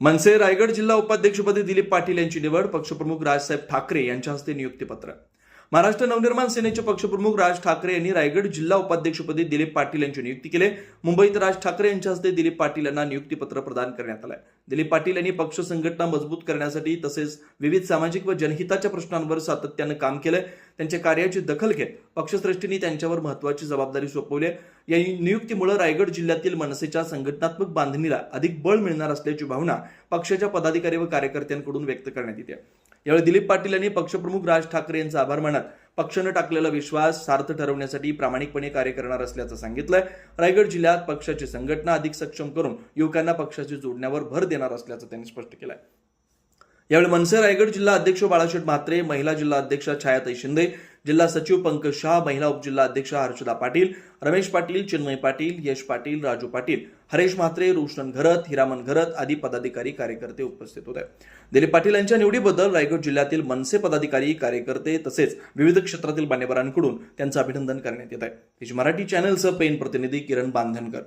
मनसे रायगड जिल्हा उपाध्यक्षपदी दिलीप पाटील यांची निवड. पक्षप्रमुख राजसाहेब ठाकरे यांच्या हस्ते नियुक्तीपत्र. महाराष्ट्र नवनिर्माण सेनेचे पक्षप्रमुख राज ठाकरे यांनी रायगड जिल्हा उपाध्यक्षपदी दिलीप पाटील यांची नियुक्ती केली. मुंबईत राज ठाकरे यांच्या हस्ते दिलीप पाटील यांना नियुक्तीपत्र प्रदान करण्यात आलं. दिलीप पाटील यांनी पक्ष संघटना मजबूत करण्यासाठी तसेच विविध सामाजिक व जनहिताच्या प्रश्नांवर सातत्यानं काम केलं. त्यांच्या कार्याची दखल घेत पक्षश्रेष्ठींनी त्यांच्यावर महत्त्वाची जबाबदारी सोपवली. या नियुक्तीमुळे रायगड जिल्ह्यातील मनसेच्या संघटनात्मक बांधणीला अधिक बळ मिळणार असल्याची भावना पक्षाच्या पदाधिकारी व कार्यकर्त्यांकडून व्यक्त करण्यात येते. यावेळी दिलीप पाटील यांनी पक्षप्रमुख राज ठाकरे यांचा आभार मानत पक्षानं टाकलेला विश्वास सार्थ ठरवण्यासाठी प्रामाणिकपणे कार्य करणार असल्याचं सांगितलंय. रायगड जिल्ह्यात पक्षाची संघटना अधिक सक्षम करून युवकांना पक्षाशी जोडण्यावर भर देणार असल्याचं त्यांनी स्पष्ट केलंय. यावेळी मनसे रायगड जिल्हा अध्यक्ष बाळाशेठ म्हात्रे, महिला जिल्हा अध्यक्षा छायाताई शिंदे, जिल्हा सचिव पंकज शाह, महिला उपजिल्हा अध्यक्षा हर्षदा पाटील, रमेश पाटील, चिन्मय पाटील, यश पाटील, राजू पाटील, हरेश म्हात्रे, रोशन घरत, हिरामन घरत आदी पदाधिकारी कार्यकर्ते उपस्थित होते. दिलीप पाटील यांच्या निवडीबद्दल रायगड जिल्ह्यातील मनसे पदाधिकारी, कार्यकर्ते तसेच विविध क्षेत्रातील मान्यवरांकडून त्यांचं अभिनंदन करण्यात येत आहे. मराठी चॅनलचं पेन प्रतिनिधी किरण बांधनकर.